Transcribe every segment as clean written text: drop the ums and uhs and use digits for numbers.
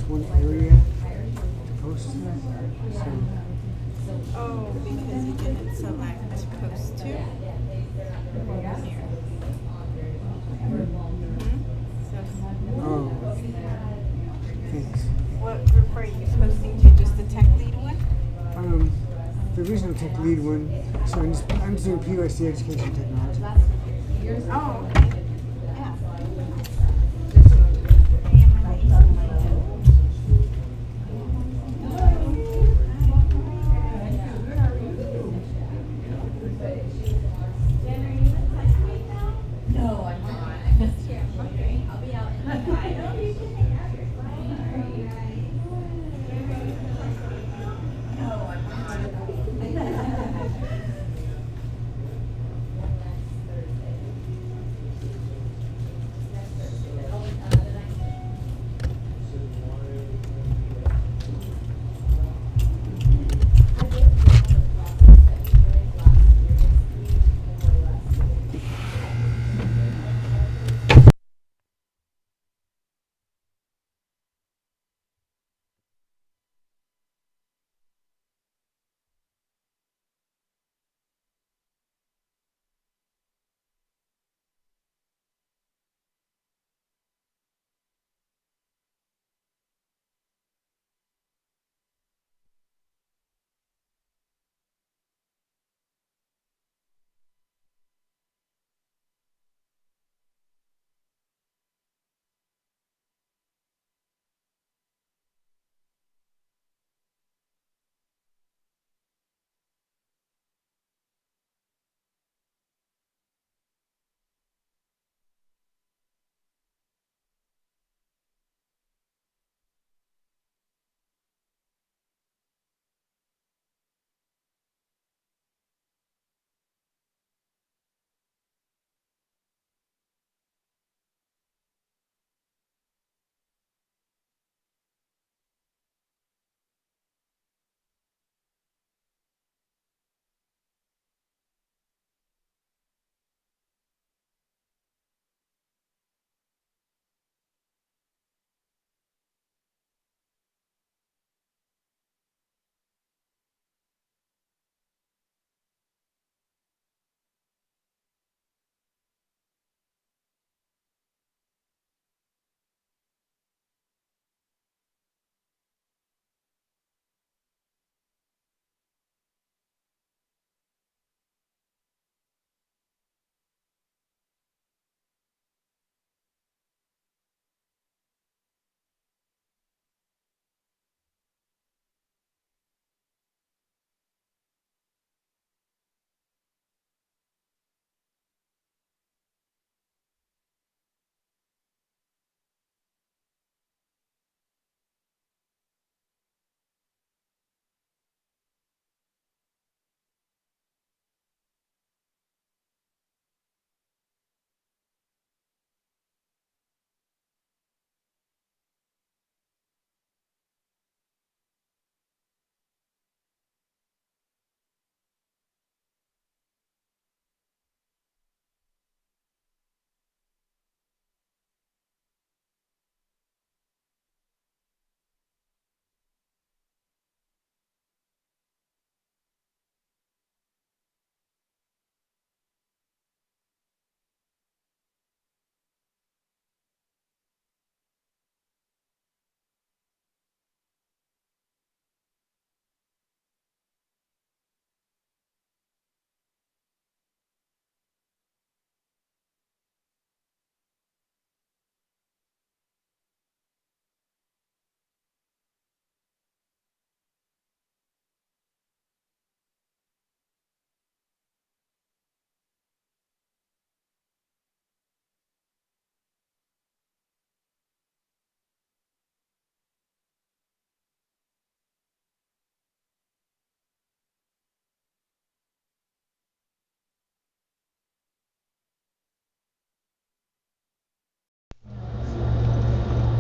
one area to post to. So. Oh, because you didn't select post to? Here. Oh. Thanks. What group are you posting to? Just the tech lead one? The original tech lead one. So I'm just doing PUSD education technology. Oh, okay. Yeah. No, I'm not. I'll be out in the No, I'm not.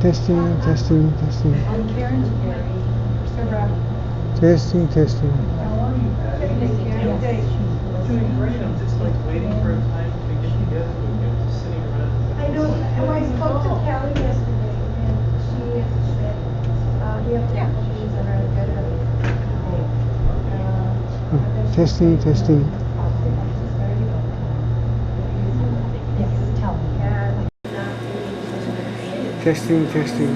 Testing, testing, testing. I'm Karen's Perry. Testing, testing. How are you? Doing great. I'm just like waiting for a time to get together with you. Just sitting around. I know. I spoke to Kelly yesterday, and she said Testing, testing. Yes, tell me. Testing, testing.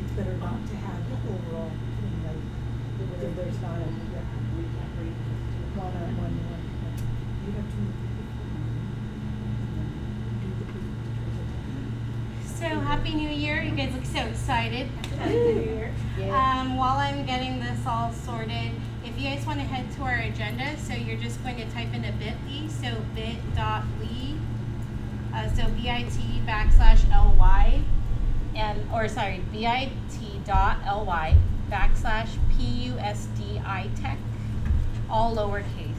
It's better not to have the overall, like, if there's not a, one. You have to. So happy New Year! You guys look so excited. Happy New Year. While I'm getting this all sorted, if you guys want to head to our agenda, so you're just going to type in a bit.ly, so bit.ly, so bit/ly, bit.ly/PUSDtech, all lowercase.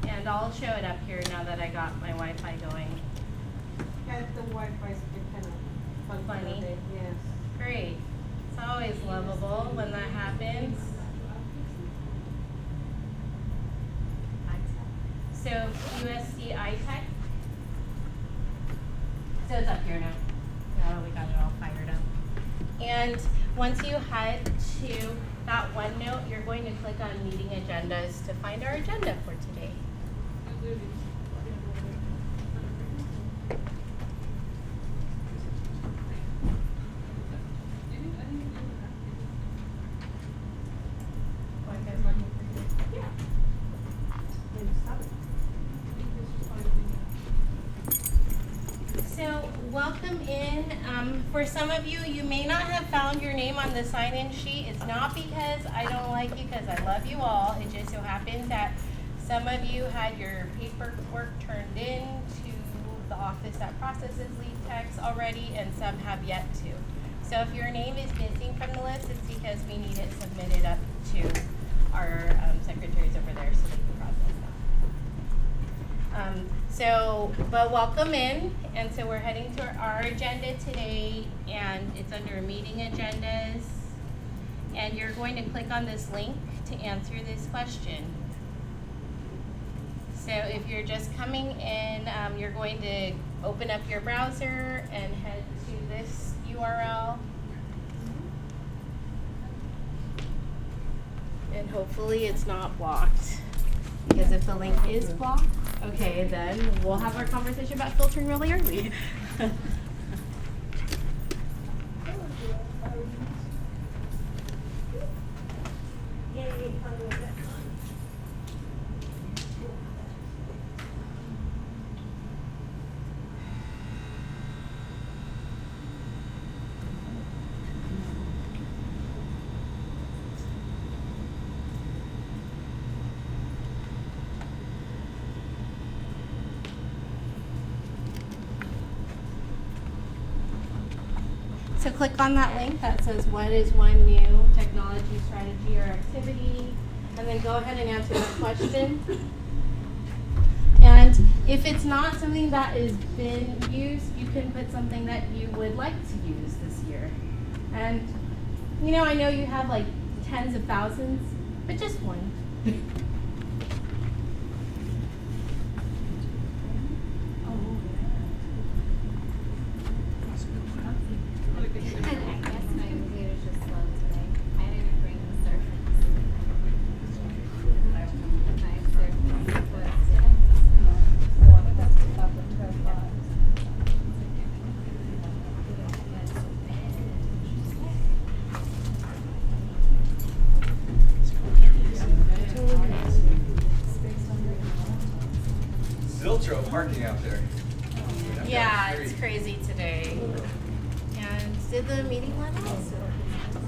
And I'll show it up here now that I got my Wi-Fi going. Yeah, the Wi-Fi's been kind of Funny. Yes. Great. It's always lovable when that happens. So PUSDtech. So it's up here now. Now we got it all fired up. And once you head to that OneNote, you're going to click on meeting agendas to find our agenda for today. So welcome in. For some of you, you may not have found your name on the sign-in sheet. It's not because I don't like you, because I love you all. It just so happens that some of you had your paperwork turned in to the office that processes lead techs already, and some have yet to. So if your name is missing from the list, it's because we need it submitted up to our secretaries over there so they can process that. But welcome in, and so we're heading to our agenda today, and it's under meeting agendas, and you're going to click on this link to answer this question. So if you're just coming in, you're going to open up your browser and head to this URL, and hopefully it's not blocked. Because if the link is blocked, okay, then we'll have our conversation about filtering really early. So click on that link that says what is one new technology, strategy, or activity, and then go ahead and answer that question. And if it's not something that has been used, you can put something that you would like to use this year. And you know, I know you have like tens of thousands, but just one. I guess my computer's just slow today. I didn't bring the Surface. My Surface was Ziltrow parking out there. Yeah, it's crazy today. And did the meeting let us?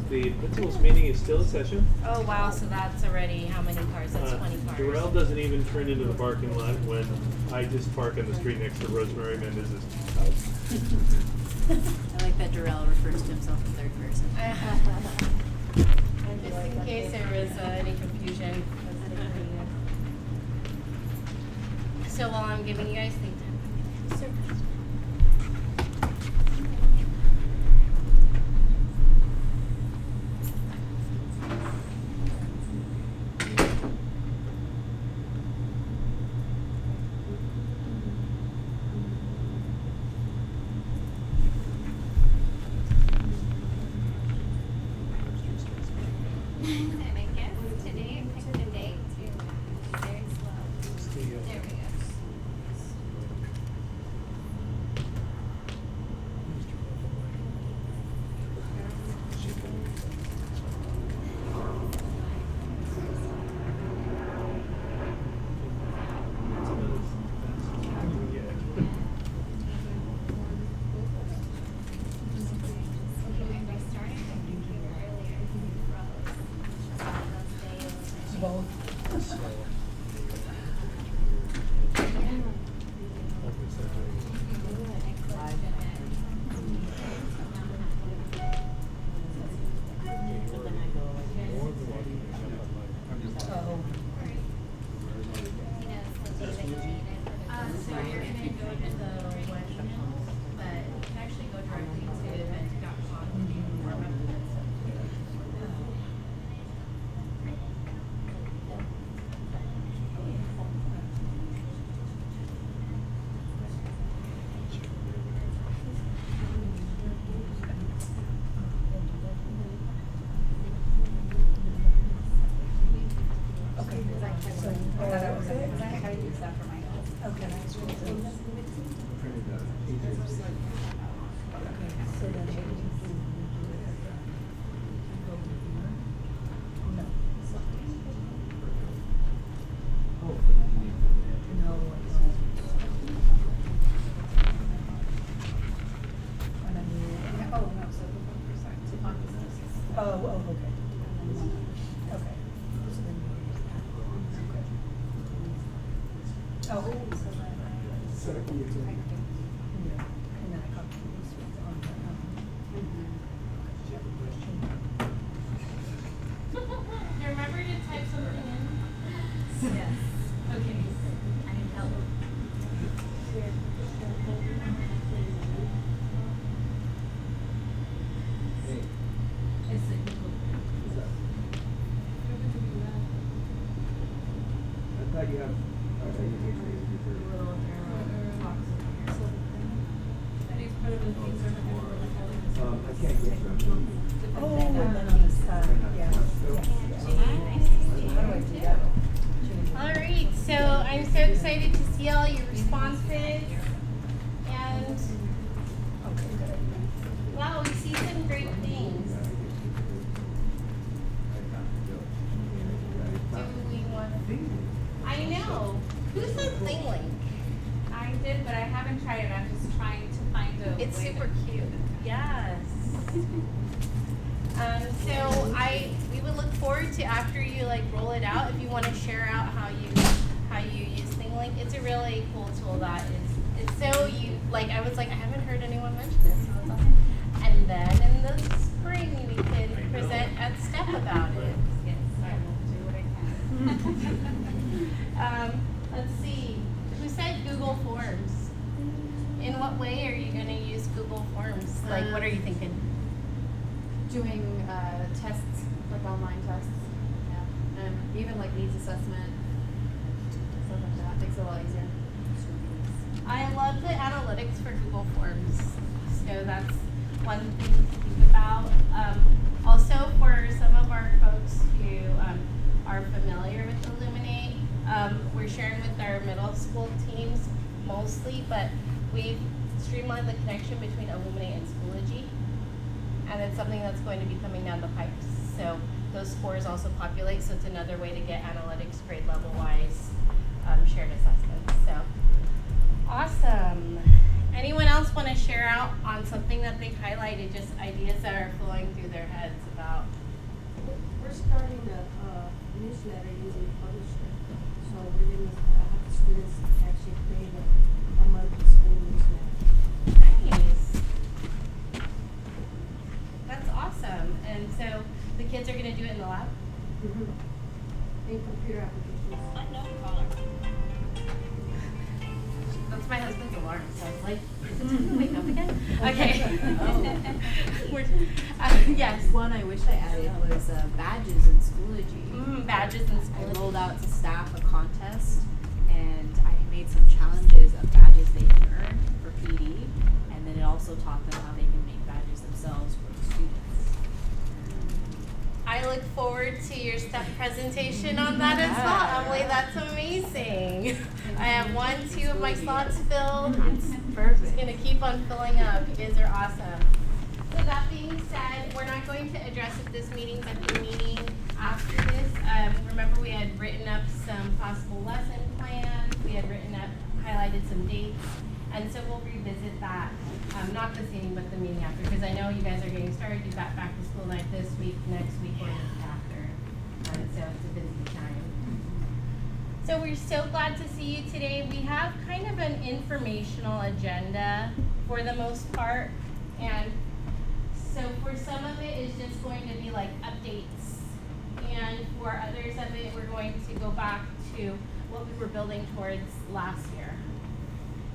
The principal's meeting is still in session. Oh wow, so that's already how many cars? That's 20 cars. Durrell doesn't even turn into the parking lot when I just park on the street next to Rosemary Mendez's house. I like that Durrell refers to himself in third person. Just in case there was any confusion. So while I'm giving you guys think time. Surface. And I guess today I picked a date too. Very slow. There we go. I started my computer earlier and it froze. Those days. So you're gonna go to the webmail, but you can actually go directly to event.com or Set up the utility. remember to type something in? Yes. Okay. I need help. It's a I thought you have. little box. I can't get them. Oh, and then these, yeah. How do I do that? All right, so I'm so excited to see all your responses. And wow, we see some great things. Do we want I know. Who said Thing Link? I did, but I haven't tried it. I'm just trying to find a It's way super to- cute. Yes. So we would look forward to after you like roll it out, if you want to share out how you use ThingLink. It's a really cool tool that is it's so you like I was like I haven't heard anyone mention this. So it's awesome. And then programs? Like, what are you thinking? Doing tests, like online tests, yeah, and even like needs assessment, stuff like that makes it a lot easier. I love the analytics for Google Forms, so that's one thing to think about. Also, for some of our folks who are familiar with Illuminate, we're sharing with our middle school teams mostly, but we've streamlined the connection between Illuminate and Schoology, and it's something that's going to be coming down the pipes. So those scores also populate, so it's another way to get analytics grade level wise shared assessments. So awesome. Anyone else want to share out on something that they've highlighted, just ideas that are flowing through their heads about? We're starting a newsletter using Publisher. So we're going to have the students actually create a monthly school newsletter. Nice. That's awesome. And so the kids are going to do it in the lab? In computer applications. That's my husband's alarm, so I was like, is it time to wake up again? Okay. Yes. One I wish I added was badges in Schoology. Badges in I Schoology. rolled out to staff a contest, and I made some challenges of badges they can earn for PD, and then it also taught them how they can make badges themselves for the students. I look forward to your step presentation on that as well, Emily. That's amazing. I have 2 of my slots filled. It's Perfect. going to keep on filling up. You guys are awesome. So that being said, we're not going to address at this meeting, but the meeting after this. Remember, we had written up some possible lesson plans. We had highlighted some dates. And so we'll revisit that, not this meeting, but the meeting after, because I know you guys are getting started. You've got back to school night this week, next week, or the week after. And so it's a busy time. So we're so glad to see you today. We have kind of an informational agenda for the most part. And so for some of it, it's just going to be like updates. And for others of it, we're going to go back to what we were building towards last year.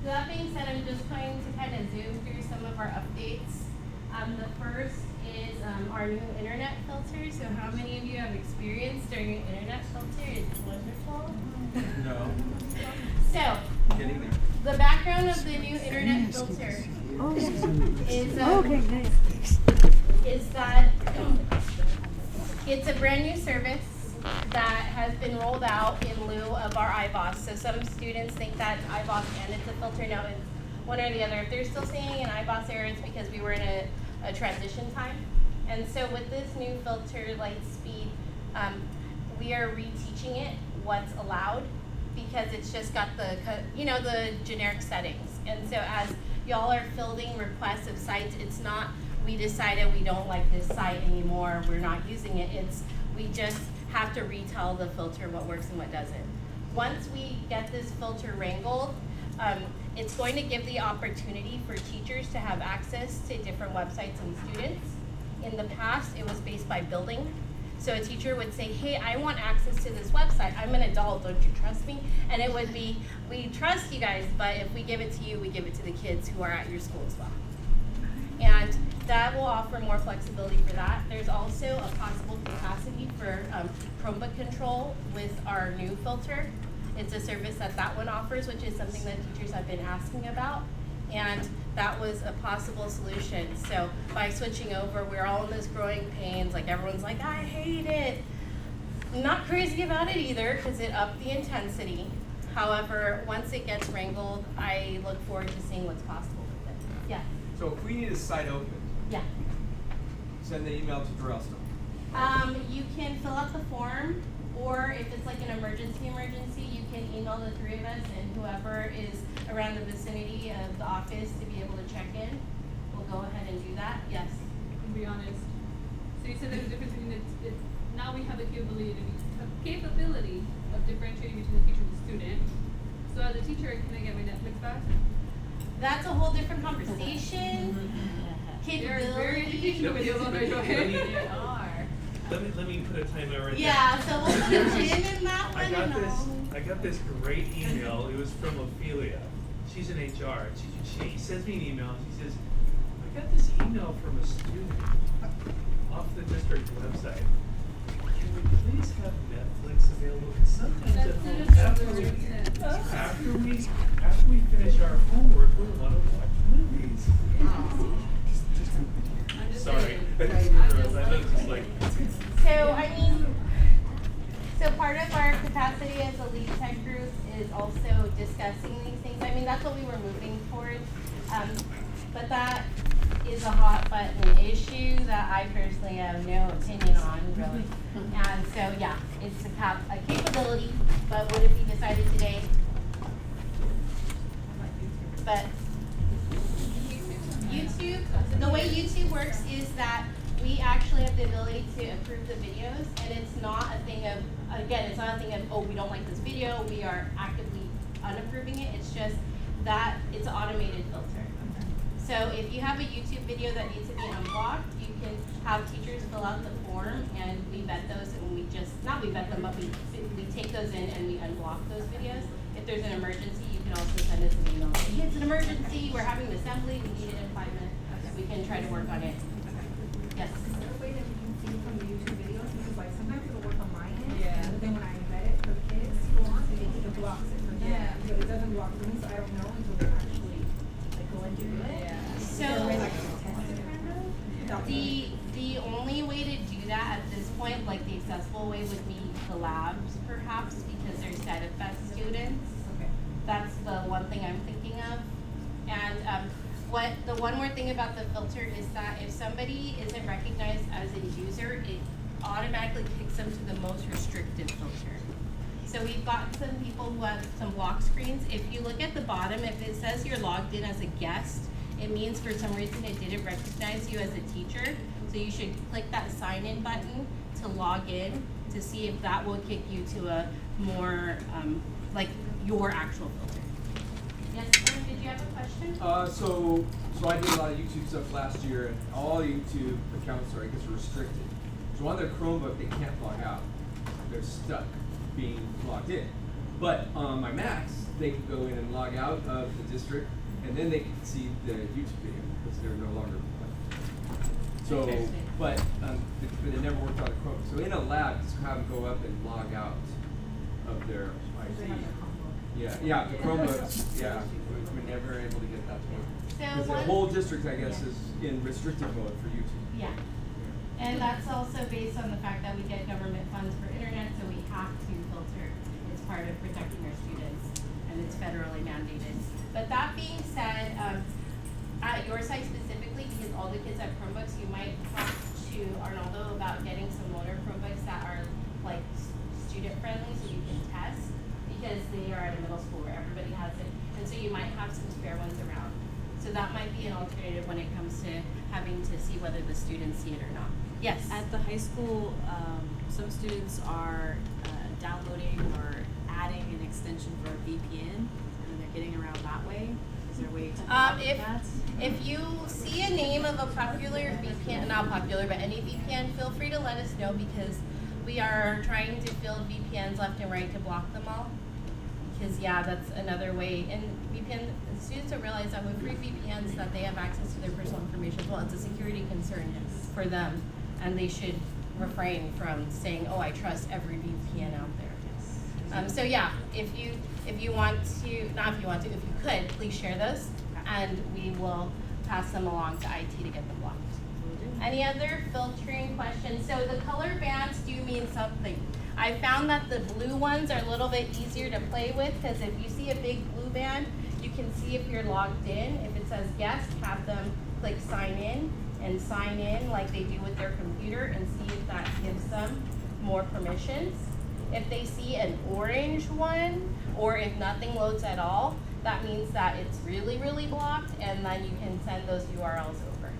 So that being said, I'm just going to kind of zoom through some of our updates. The first is our new internet filter. So how many of you have experienced our new internet filter? It's wonderful. No. So, Getting there. the background of the new internet filter is that it's a brand new service that has been rolled out in lieu of our iBoss. So some students think that iBoss and it's a filter. No, it's one or the other. If they're still seeing an iBoss error, it's because we were in a transition time. And so with this new filter, Lightspeed, we are reteaching it what's allowed, because it's just got the generic settings. And so as y'all are fielding requests of sites, it's not we decided we don't like this site anymore, we're not using it. It's we just have to retell the filter what works and what doesn't. Once we get this filter wrangled, it's going to give the opportunity for teachers to have access to different websites and students. In the past, it was based by building. So a teacher would say, hey, I want access to this website. I'm an adult, don't you trust me? And it would be, we trust you guys, but if we give it to you, we give it to the kids who are at your school as well. And that will offer more flexibility for that. There's also a possible capacity for Chromebook control with our new filter. It's a service that one offers, which is something that teachers have been asking about. And that was a possible solution. So by switching over, we're all in this growing pains. Like everyone's like, I hate it. I'm not crazy about it either, because it upped the intensity. However, once it gets wrangled, I look forward to seeing what's possible with it. Yeah. So if we need a site open, Yeah. send the email to Darrell still. You can fill out the form, or if it's like an emergency, you can email the 3 of us, and whoever is around the vicinity of the office to be able to check in, we'll go ahead and do that. Yes. To be honest. So you said there's a difference between now we have the capability of differentiating between the teacher and the student. So as a teacher, can I get my Netflix back? That's a whole different conversation. There are very educational videos on there. Go ahead. There are. Let me put a timer right Yeah, so we'll put a pin in that one. I got this great email. It was from Ophelia. She's in HR. She sends me an email. She says, I got this email from a student off the district website. Can we please have Netflix available? Because sometimes at home, after we finish our homework, we want to watch movies. Sorry. I know it's just like. So, I mean, so part of our capacity as a lead tech group is also discussing these things. I mean, that's what we were moving towards. But that is a hot button issue that I personally have no opinion on, really. And so, yeah, it's a capability, but would it be decided today? But YouTube, the way YouTube works is that we actually have the ability to approve the videos, and it's not a thing of, again, it's not a thing of, oh, we don't like this video, we are actively unapproving it. It's just that it's an automated filter. So if you have a YouTube video that needs to be unblocked, you can have teachers fill out the form, and we vet those, and we just, not we vet them, but we take those in and we unblock those videos. If there's an emergency, you can also send us an email. Hey, it's an emergency, we're having an assembly, we need it in 5 minutes. We can try to work on it. Yes? Is there a way that we can see from the YouTube videos? Because like sometimes it'll work on my end. Yeah. But then when I embed it for kids, it blocks it for them. Yeah. But it doesn't block me, so I don't know until they actually like go and do it. Yeah. Is there a way like to test it kind of? Without The only way to do that at this point, like the accessible way, would be the labs perhaps, because they're SEDFS students. Okay. That's the one thing I'm thinking of. And the one more thing about the filter is that if somebody isn't recognized as a user, it automatically kicks them to the most restrictive filter. So we've got some people who have some block screens. If you look at the bottom, if it says you're logged in as a guest, it means for some reason it didn't recognize you as a teacher. So you should click that sign in button to log in to see if that will kick you to a more, like your actual filter. Yes, Aaron, did you have a question? So I did a lot of YouTube stuff last year, and all YouTube accounts are, I guess, restricted. So on their Chromebook, they can't log out. They're stuck being logged in. But on my Macs, they can go in and log out of the district, and then they can see the YouTube video because they're no longer. So, but it never worked on the Chrome. So in a lab, just have them go up and log out of their IT. Yeah, the Chromebooks, yeah, we're never able to get that to work. Because the whole district, I guess, is in restricted mode for YouTube. Yeah. And that's also based on the fact that we get government funds for internet, so we have to filter. It's part of protecting our students, and it's federally mandated. But that being said, at your site specifically, because all the kids have Chromebooks, you might talk to Arnaldo about getting some loaner Chromebooks that are like student friendly, so you can test, because they are at a middle school where everybody has it, and so you might have some spare ones around. So that might be an alternative when it comes to having to see whether the students see it or not. Yes? At the high school, some students are downloading or adding an extension for a VPN, and then they're getting around that way. Is there a way to block that? If you see a name of a popular VPN, not popular, but any VPN, feel free to let us know, because we are trying to build VPNs left and right to block them all. Because yeah, that's another way. And VPN, students don't realize that with free VPNs that they have access to their personal information as well. It's a security concern for them, and they should refrain from saying, "Oh, I trust every VPN out there." So yeah, if you want to, not if you want to, if you could, please share those, and we will pass them along to IT to get them blocked. Any other filtering questions? So the color bands do mean something. I found that the blue ones are a little bit easier to play with, because if you see a big blue band, you can see if you're logged in. If it says guest, have them click sign in and sign in like they do with their computer, and see if that gives them more permissions. If they see an orange one, or if nothing loads at all, that means that it's really, really blocked, and then you can send those URLs over.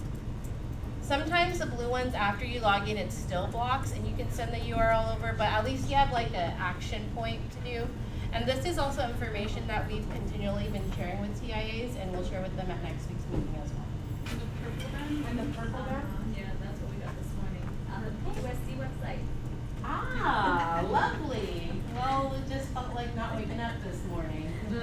Sometimes the blue ones, after you log in, it still blocks, and you can send the URL over, but at least you have like an action point to do. And this is also information that we've continually been sharing with TIAs, and we'll share with them at next week's meeting as well. And the purple band? And the purple band? Yeah, that's what we got this morning. On the PUSD website. Ah, lovely. Well, it just felt like not waking up this morning. We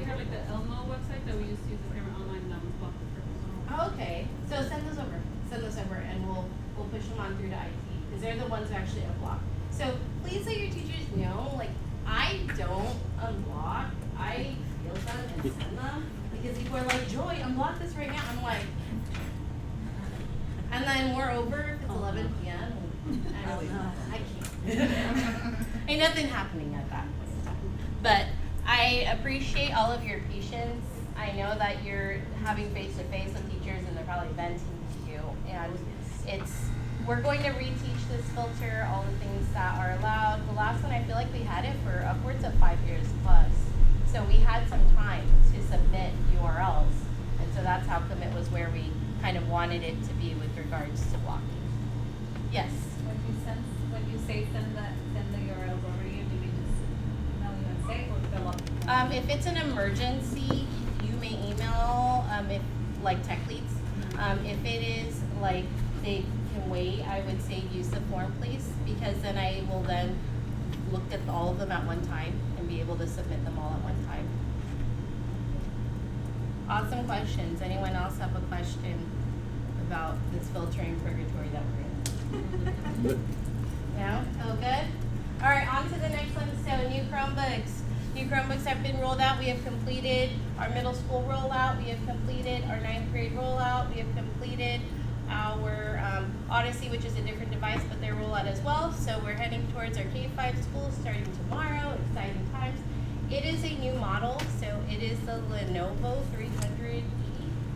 have like the Elmo website that we used to use the camera online, and that was blocked with purple. Okay, So send those over, and we'll push them on through to IT, because they're the ones who actually unblock. So please let your teachers know, like, I don't unblock, I feel them and send them, because people are like, Joy, unblock this right now. I'm like, and then moreover, if it's 11 p.m., I can't. Ain't nothing happening at that point in time. But I appreciate all of your patience. I know that you're having face-to-face with teachers and they're probably venting to you. And we're going to reteach this filter, all the things that are allowed. The last one, I feel like we had it for upwards of 5 years plus. So we had some time to submit URLs. And so that's how come it was where we kind of wanted it to be with regards to blocking. Yes? When you say send the URLs over to you, do we just email you and say, or fill up? If it's an emergency, you may email, if, like tech leads. If it is like they can wait, I would say use the form, please, because then I will then look at all of them at one time and be able to submit them all at one time. Awesome questions. Anyone else have a question about this filtering purgatory that we're in? No? Feel good? All right, on to the next one. So new Chromebooks. New Chromebooks have been rolled out. We have completed our middle school rollout. We have completed our 9th grade rollout. We have completed our Odyssey, which is a different device, but their rollout as well. So we're heading towards our K-5 schools starting tomorrow. Exciting times. It is a new model, so it is the Lenovo 300E,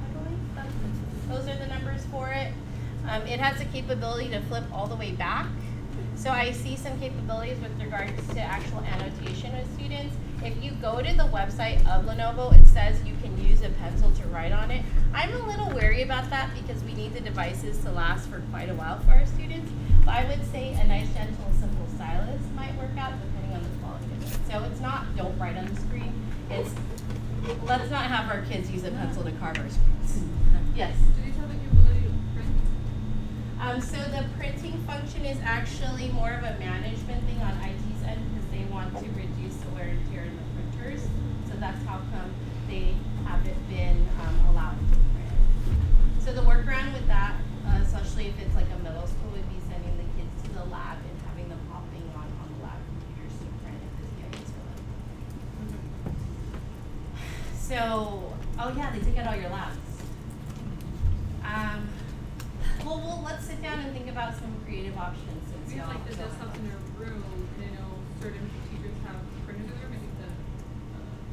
I believe. Those are the numbers for it. It has the capability to flip all the way back. So I see some capabilities with regards to actual annotation with students. If you go to the website of Lenovo, it says you can use a pencil to write on it. I'm a little wary about that because we need the devices to last for quite a while for our students. But I would say a nice, gentle, simple stylus might work out depending on the quality of it. So it's not don't write on the screen. It's let's not have our kids use a pencil to carve our screens. Yes? Do these have the capability to print? So the printing function is actually more of a management thing on IT's end because they want to reduce the wear and tear in the printers. So that's how come they haven't been allowed to print. So the workaround with that, especially if it's like a middle school, would be sending the kids to the lab and having them popping on the lab computers to print if the TIAs are like. So, oh yeah, they took out all your labs. Well, let's sit down and think about some creative options since We have y'all like the don't have desktops in them. our room, and I know certain teachers have printers in their room. I think the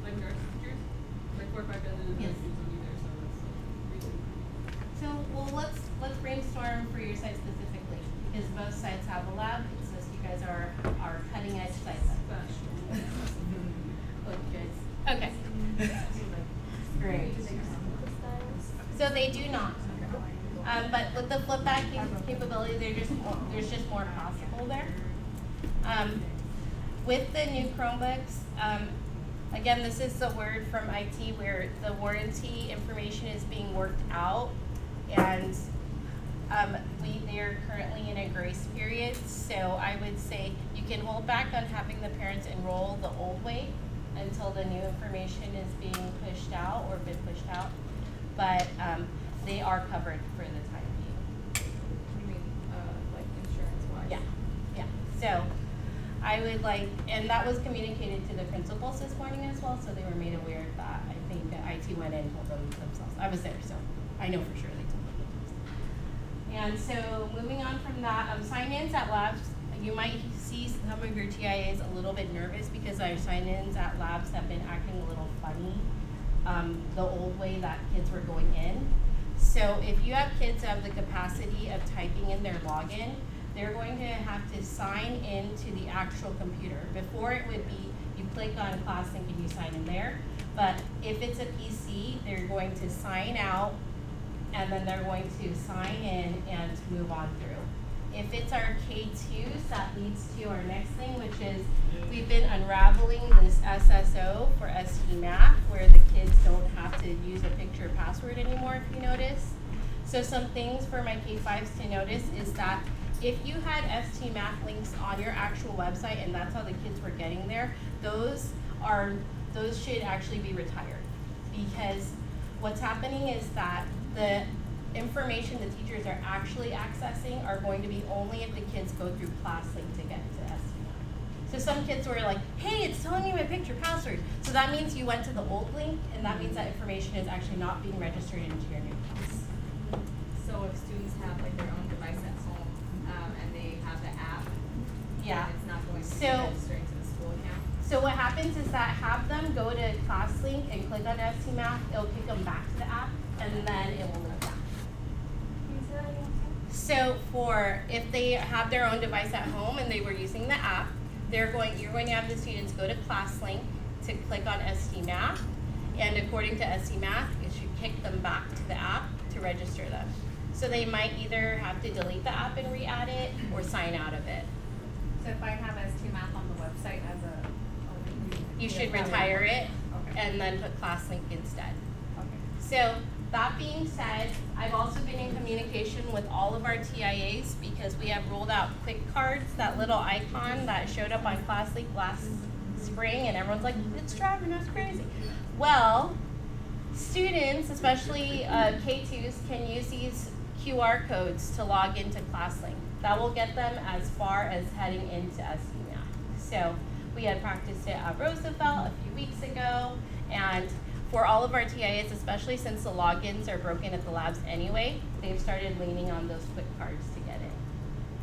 like nurse teachers, like 4 or 5 dozen Yes. teachers on either, so that's reason. So, well, let's brainstorm for your site specifically because both sites have a lab. It's just you guys are cutting edge sites. Okay. Great. So they do not. But with the flip back capability, there's just more possible there. With the new Chromebooks, again, this is the word from IT where the warranty information is being worked out, and they're currently in a grace period. So I would say you can hold back on having the parents enroll the old way until the new information is being pushed out or been pushed out, but they are covered for the time being. You mean, like insurance-wise? Yeah. So I would like, and that was communicated to the principals this morning as well, so they were made aware of that. I think that IT went in and told them themselves. I was there, so I know for sure they told them themselves. And so moving on from that, sign-ins at labs, you might see some of your TIAs a little bit nervous because our sign-ins at labs have been acting a little funny the old way that kids were going in. So if you have kids who have the capacity of typing in their login, they're going to have to sign into the actual computer. Before it would be, you click on ClassLink and you sign in there. But if it's a PC, they're going to sign out and then they're going to sign in and move on through. If it's our K2s, that leads to our next thing, which is we've been unraveling this SSO for ST Math, where the kids don't have to use a picture password anymore, if you notice. So some things for my K5s to notice is that if you had ST Math links on your actual website and that's how the kids were getting there, those should actually be retired. Because what's happening is that the information information the teachers are actually accessing are going to be only if the kids go through ClassLink to get to STMAP. So some kids were like, hey, it's telling me my picture password. So that means you went to the old link, and that means that information is actually not being registered into your new class. So if students have like their own device at home, and they have the app, Yeah. it's not going to be So- registering to the school account? So what happens is that have them go to ClassLink and click on STMath, it'll kick them back to the app, and then it will link back. So for, if they have their own device at home and they were using the app, you're going to have the students go to ClassLink to click on STMath, and according to STMath, it should kick them back to the app to register them. So they might either have to delete the app and re-add it, or sign out of it. So if I have STMath on the website as a You should retire it Okay. and then put ClassLink instead. Okay. So that being said, I've also been in communication with all of our TIAs because we have rolled out quick cards, that little icon that showed up on ClassLink last spring, and everyone's like, it's driving us crazy. Well, students, especially K2s, can use these QR codes to log into ClassLink. That will get them as far as heading into STMath. So we had practiced it at Roosevelt a few weeks ago, and for all of our TIAs, especially since the logins are broken at the labs anyway, they've started leaning on those quick cards to get in.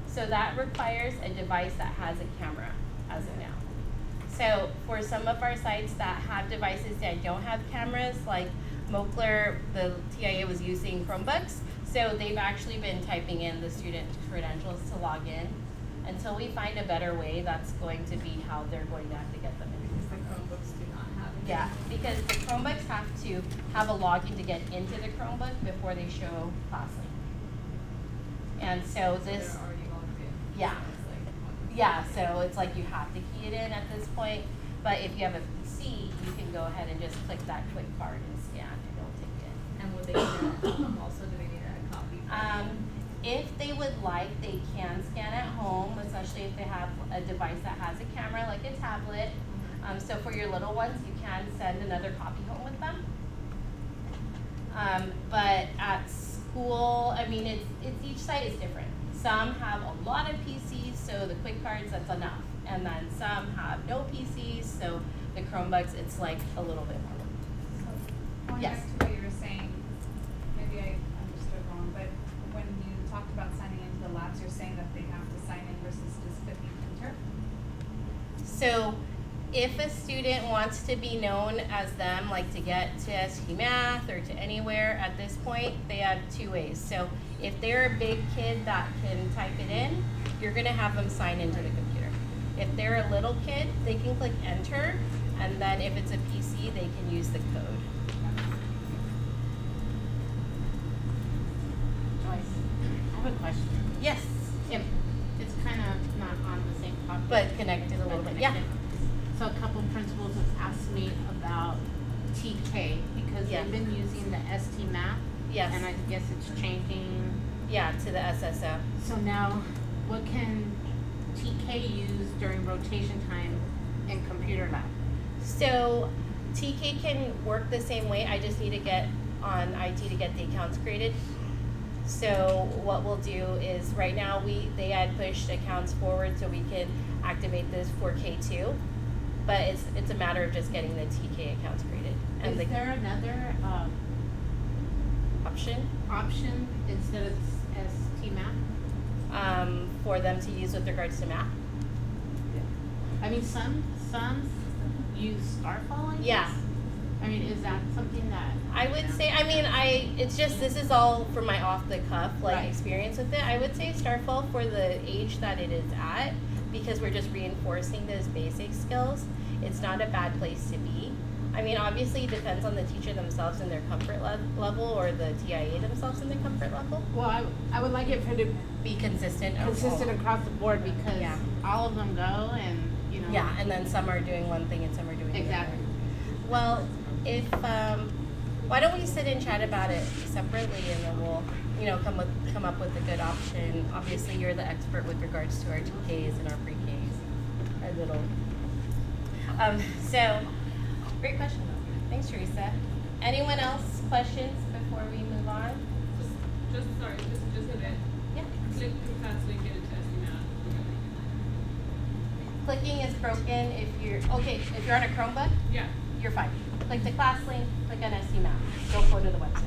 So that requires a device that has a camera as of now. So for some of our sites that have devices that don't have cameras, like Moakler, the TIA was using Chromebooks, so they've actually been typing in the student credentials to log in. Until we find a better way, that's going to be how they're going to have to get them in. Because the Chromebooks do not have it. Yeah, because the Chromebooks have to have a login to get into the Chromebook before they show ClassLink. And so this, They're already logged in. yeah. So it's like, Yeah, so it's like you have to key it in at this point, but if you have a PC, you can go ahead and just click that quick card and scan, and it'll take it. And would they need also, do they need a copy? If they would like, they can scan at home, especially if they have a device that has a camera, like a tablet. So for your little ones, you can send another copy home with them. But at school, I mean, it's each site is different. Some have a lot of PCs, so the quick cards, that's enough. And then some have no PCs, so the Chromebooks, it's like a little bit more. Going Yes. back to what you were saying, maybe I understood wrong, but when you talked about signing into the labs, you're saying that they have to sign in versus just the printer? So if a student wants to be known as them, like to get to STMath or to anywhere at this point, they have two ways. So if they're a big kid that can type it in, you're gonna have them sign into the computer. If they're a little kid, they can click enter, and then if it's a PC, they can use the code. Joyce, I have a question. Yes, If it's kind of not on the same topic. but connected a little bit, yeah. So a couple principals have asked me about TK because Yeah. they've been using the STMath. Yes. And I guess it's changing. Yeah, to the SSO. So now, what can TK use during rotation time in computer lab? So TK can work the same way. I just need to get on IT to get the accounts created. So what we'll do is right now they had pushed accounts forward so we can activate this for K2, but it's a matter of just getting the TK accounts created. And Is there another option instead of STMath? For them to use with regards to math. I mean, some use Starfall, I guess? Yeah. I mean, is that something that? I would say, it's just, this is all from my off the cuff, Right. experience with it. I would say Starfall for the age that it is at, because we're just reinforcing those basic skills. It's not a bad place to be. I mean, obviously it depends on the teacher themselves and their comfort level, or the TIA themselves and their comfort level. Well, I would like it for to Be consistent. consistent across the board because Yeah. all of them go and, you know. Yeah, and then some are doing one thing and some are doing the other. Exactly. Well, if why don't we sit and chat about it separately, and then we'll, come up with a good option. Obviously, you're the expert with regards to our TKs and our pre-Ks, our little. So, great question. Thanks, Teresa. Anyone else questions before we move on? just a bit. Yeah. Click through fast link and test now. Clicking is broken if you're on a Chromebook, Yeah. you're fine. Click the class link, click on SDMap. Don't go to the website.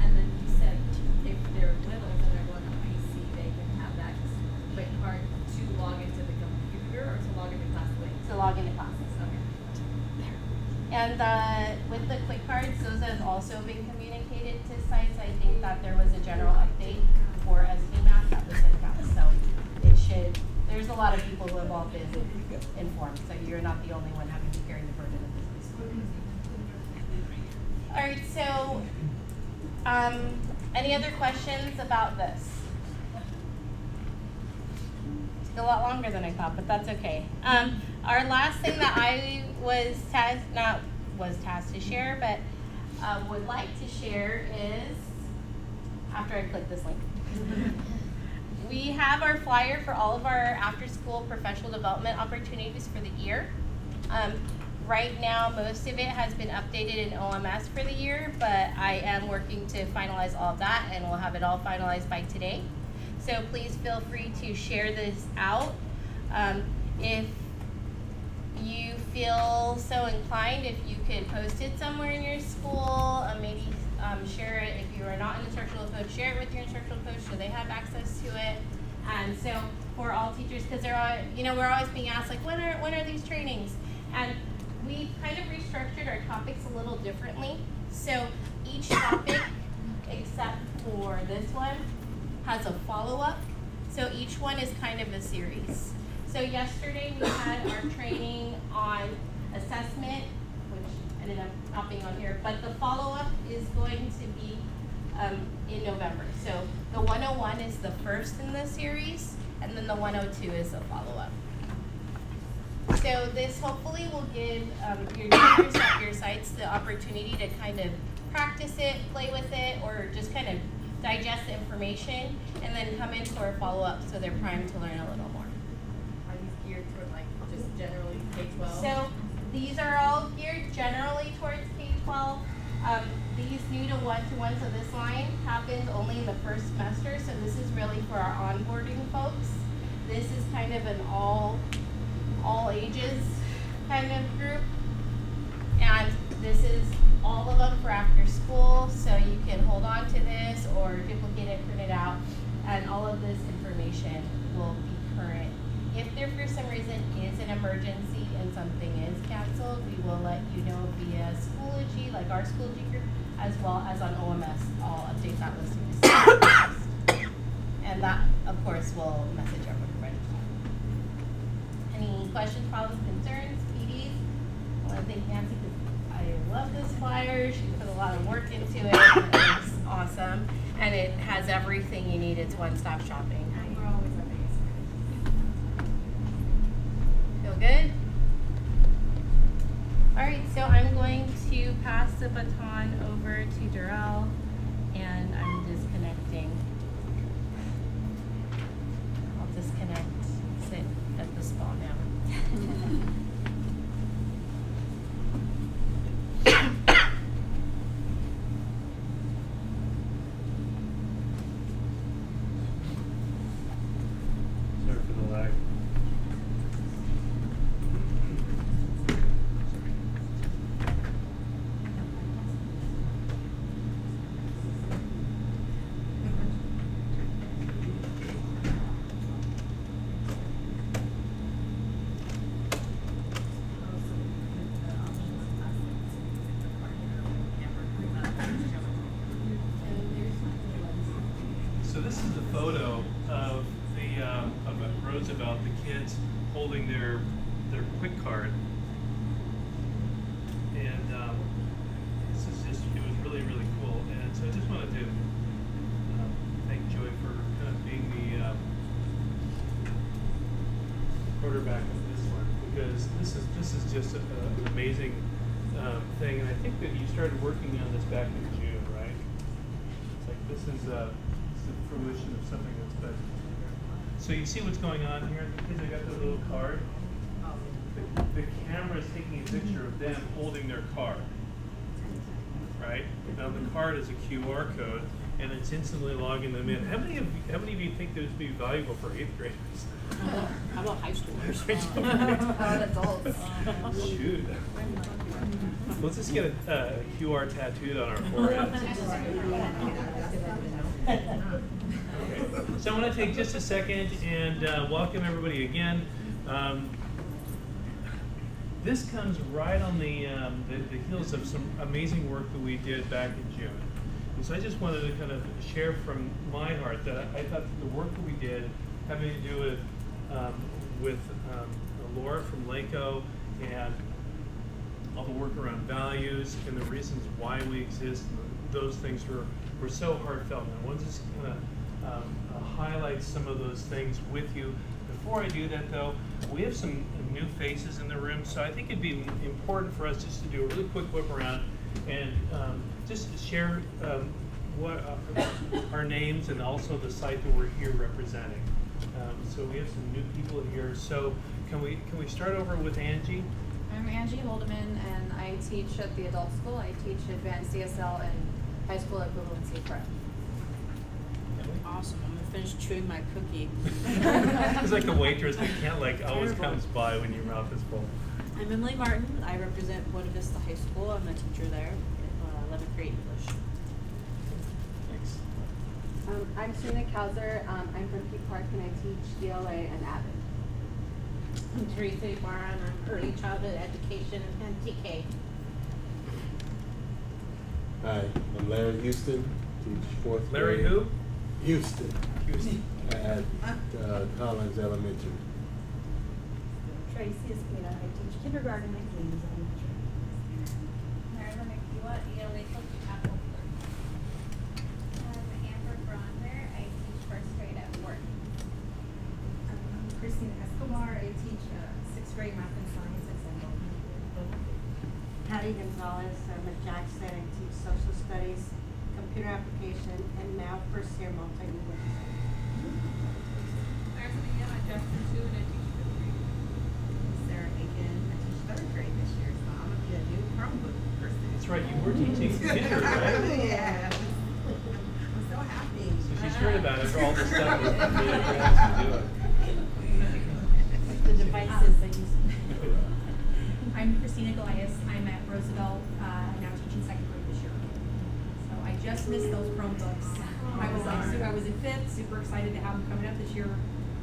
And then you said if they're little and they're going on a PC, they can have that quick card to log into the computer or to log into ClassLink? To log into classes. Okay. And with the quick cards, those have also been communicated to sites. I think that there was a general update for SDMap that was sent out. So there's a lot of people who have all been informed. So you're not the only one having to carry the burden of this. All right, so any other questions about this? Took a lot longer than I thought, but that's okay. Our last thing that I was tasked to share, but would like to share is, after I click this link, we have our flyer for all of our after-school professional development opportunities for the year. Right now, most of it has been updated in OMS for the year, but I am working to finalize all of that, and we'll have it all finalized by today. So please feel free to share this out. If you feel so inclined, if you could post it somewhere in your school, maybe share it if you are not an instructional coach, share it with your instructional coach so they have access to it. And so for all teachers, because they're all, we're always being asked like, when are these trainings? And we kind of restructured our topics a little differently. So each topic, except for this one, has a follow-up. So each one is kind of a series. So yesterday we had our training on assessment, which ended up not being on here, but the follow-up is going to be in November. So the 101 is the first in the series, and then the 102 is the follow-up. So this hopefully will give your teachers at your sites the opportunity to kind of practice it, play with it, or just kind of digest the information, and then come in for a follow-up so they're primed to learn a little more. Are these geared toward like just generally K-12? So these are all geared generally towards K-12. These new to one-to-one, so this line happens only in the first semester, so this is really for our onboarding folks. This is kind of an all ages kind of group, and this is all of them for after school, so you can hold on to this or duplicate it, print it out, and all of this information will be current. If there for some reason is an emergency and something is canceled, we will let you know via Schoology, like our Schoology group, as well as on OMS. I'll update that listing. And that, of course, will message everybody. Any questions, problems, concerns, PDs? I want to thank Nancy because I love this flyer. She put a lot of work into it. It's awesome. And it has everything you need. It's one-stop shopping. And we're always amazed. Feel good? All right, so I'm going to pass the baton over to Darrell, and I'm disconnecting. I'll disconnect, sit at the spa now. Sorry for the lag. So this is a photo of Roosevelt, the kids holding their quick card, and this is just, it was really, really cool. And so I just wanted to thank Joy for kind of being the quarterback of this one, because this is just an amazing thing. And I think that you started working on this back in June, right? It's like this is the fruition of something that's been. So you see what's going on here? The kids have got the little card. The camera is taking a picture of them holding their card, right? Now the card is a QR code, and it's instantly logging them in. How many of you think this would be valuable for 8th graders? How about high schoolers? How about adults? Shoot. Let's just get a QR tattooed on our foreheads. Okay. So I want to take just a second and welcome everybody again. This comes right on the heels of some amazing work that we did back in June. And so I just wanted to kind of share from my heart that I thought that the work that we did having to do with Laura from LACO and all the work around values and the reasons why we exist, those things were so heartfelt. And I wanted to just kind of highlight some of those things with you. Before I do that though, we have some new faces in the room, so I think it'd be important for us just to do a really quick whip around and just share what our names and also the site that we're here representing. So we have some new people here. So can we start over with Angie? I'm Angie Holdeman, and I teach at the adult school. I teach advanced ESL and high school equivalency prep. Awesome. I'm gonna finish chewing my cookie. It's like the waitress that can't always comes by when your mouth is full. I'm Emily Martin. I represent Buena Vista High School. I'm a teacher there, 11th grade English. Thanks. I'm Serena Kauser. I'm from Peak Park and I teach ELA and AVID. I'm Teresa Ibarra, and I'm early childhood education and TK. Hi, I'm Larry Houston, teach 4th grade. Larry who? Houston. Houston. At Collins Elementary. Tracy Espina. I teach kindergarten at Gaines Elementary. Marilyn McEwa, ELA coach at Oakland. Amber Bronzer, I teach 1st grade at Wharton. I'm Christina Escobar. I teach 6th grade math and science at San Bernardino. Patty Gonzalez. I'm at Jackson. I teach social studies, computer application, and now first year multilingual. I'm Justin too, and I teach 5th grade. Sarah Aiken, I teach 3rd grade this year, so I'm gonna be a new Chromebook person. That's right, you were teaching kinder, right? Yeah. I'm so happy. So she's heard about it, all the stuff that really has to do it. The devices they use. I'm Christina Golias. I'm at Roosevelt, now teaching 2nd grade this year. So I just missed those Chromebooks. I was in 5th, super excited to have them coming up this year.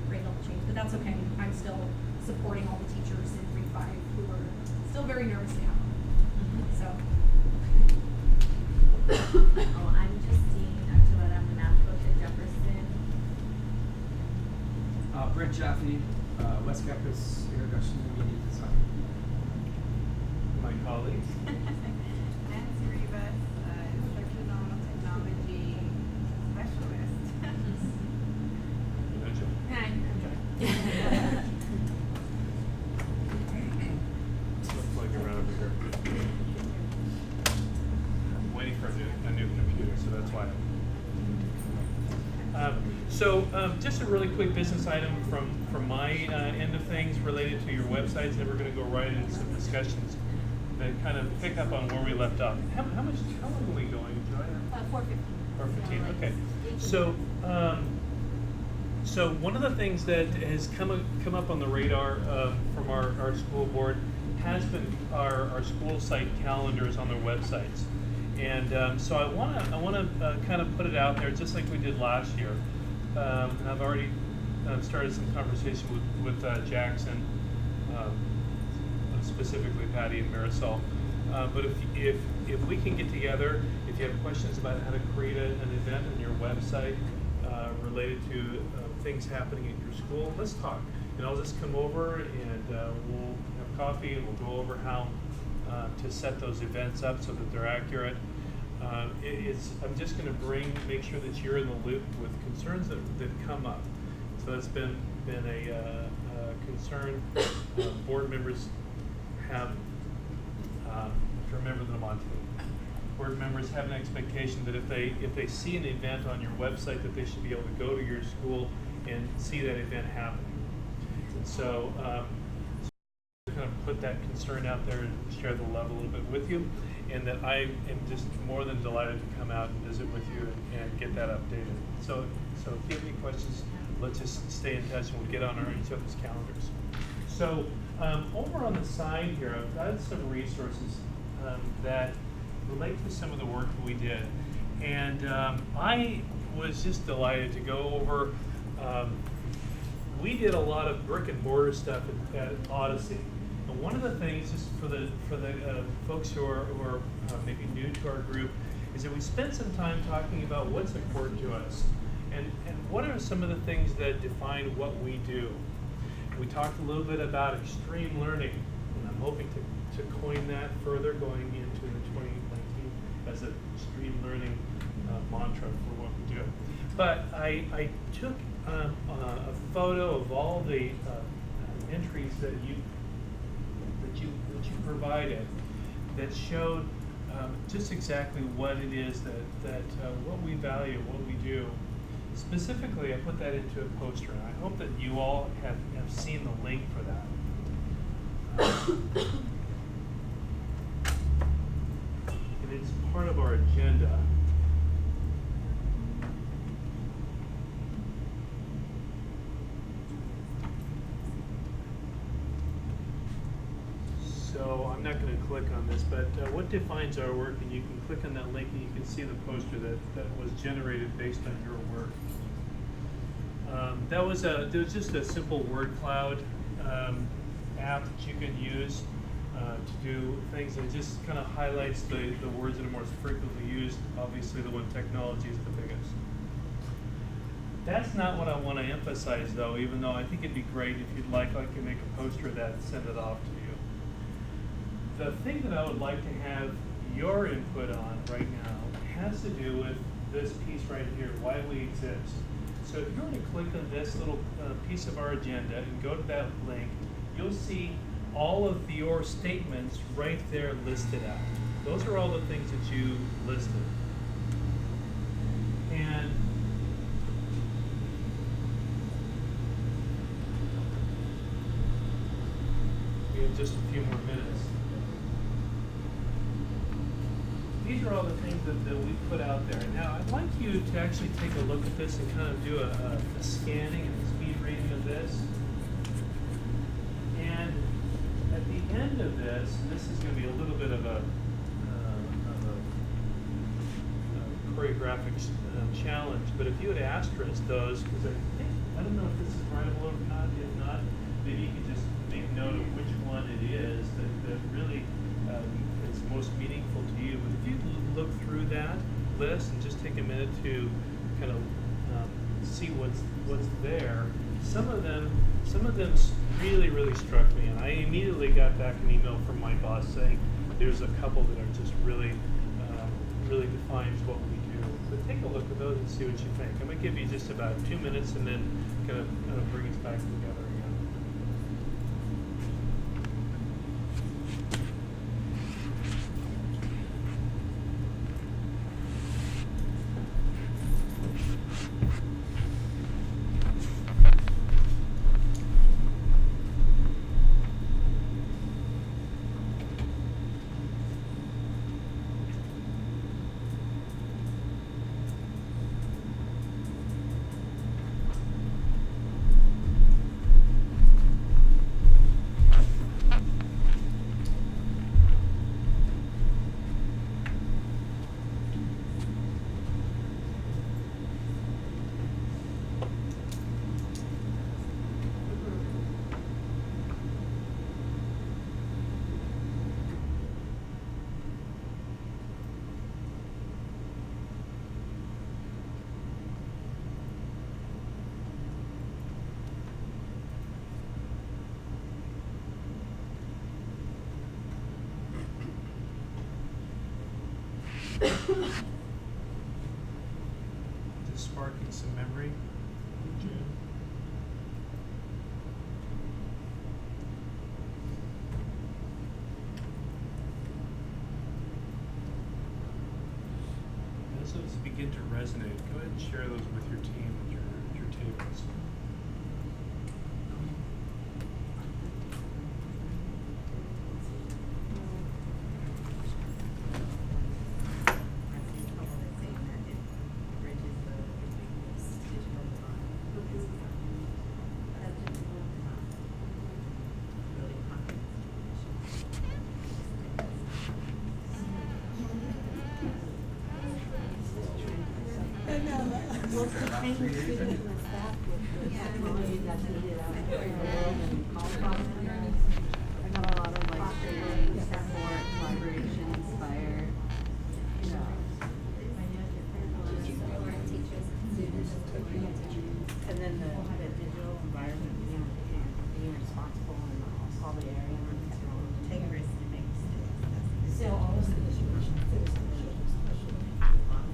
Great level change, but that's okay. I'm still supporting all the teachers in 3-5 who are still very nervous to have them. So. I'm Justine Archuleta. I'm a math coach at Jefferson. Brent Jaffe, West Campus Introduction to Media Design. My colleagues. Nancy Rivas, instructional technology specialist. Hi, I'm Joy. Looks like around over here. I'm waiting for a new computer, so that's why. Just a really quick business item from my end of things related to your websites, and we're going to go right into some discussions that kind of pick up on where we left off. How long are we going, Joy? 4:15. 4:15. Okay. So one of the things that has come up on the radar from our school board has been our school site calendars on their websites, and so I want to kind of put it out there just like we did last year. And I've already started some conversation with Jackson, specifically Patty and Marisol. But if we can get together, if you have questions about how to create an event on your website related to things happening at your school, let's talk. And I'll just come over and we'll have coffee and we'll go over how to set those events up so that they're accurate. I'm just going to make sure that you're in the loop with concerns that come up. So that's been a concern. Board members have to remember them on tape. Board members have an expectation that if they see an event on your website, that they should be able to go to your school and see that event happening. And so kind of put that concern out there and share the love a little bit with you. and that I am just more than delighted to come out and visit with you and get that updated. So if you have any questions, let's just stay in touch and we'll get on each other's calendars. So over on the side here, I've got some resources that relate to some of the work that we did. And I was just delighted to go over, we did a lot of brick and mortar stuff at Odyssey. And one of the things, just for the folks who are maybe new to our group, is that we spent some time talking about what's important to us and what are some of the things that define what we do. We talked a little bit about extreme learning, and I'm hoping to coin that further going into the 2019 as an extreme learning mantra for what we do. But I took a photo of all the entries that you provided that showed just exactly what it is that what we value, what we do. Specifically, I put that into a poster, and I hope that you all have seen the link for that. And it's part of our agenda. So I'm not going to click on this, but what defines our work, and you can click on that link and you can see the poster that was generated based on your work. There was just a simple word cloud app that you can use to do things, and it just kind of highlights the words that are most frequently used. Obviously the one technology is the biggest. That's not what I want to emphasize though, even though I think it'd be great if you'd like, I can make a poster of that and send it off to you. The thing that I would like to have your input on right now has to do with this piece right here, why we exist. So if you were to click on this little piece of our agenda and go to that link, you'll see all of your statements right there listed out. Those are all the things that you listed. And we have just a few more minutes. These are all the things that we put out there. Now, I'd like you to actually take a look at this and kind of do a scanning and a speed reading of this. And at the end of this, and this is going to be a little bit of a choreographic challenge, but if you would asterisk those, because I don't know if this is writable or not. If not, maybe you can just make note of which one it is that really is most meaningful to you. But if you look through that list and just take a minute to kind of see what's there, some of them really struck me, and I immediately got back an email from my boss saying there's a couple that are just really defines what we do. But take a look at those and see what you think. I'm going to give you just about 2 minutes and then kind of bring us back together again. Just sparking some memory. As those begin to resonate, go ahead and share those with your team and your tables. What's the training students and the staff with the technology that's needed out there in the world and call upon them? I got a lot of like training, support, collaboration, inspire. And then the digital environment, being responsible in all the areas. Take risks and make mistakes. So all of the citizenship,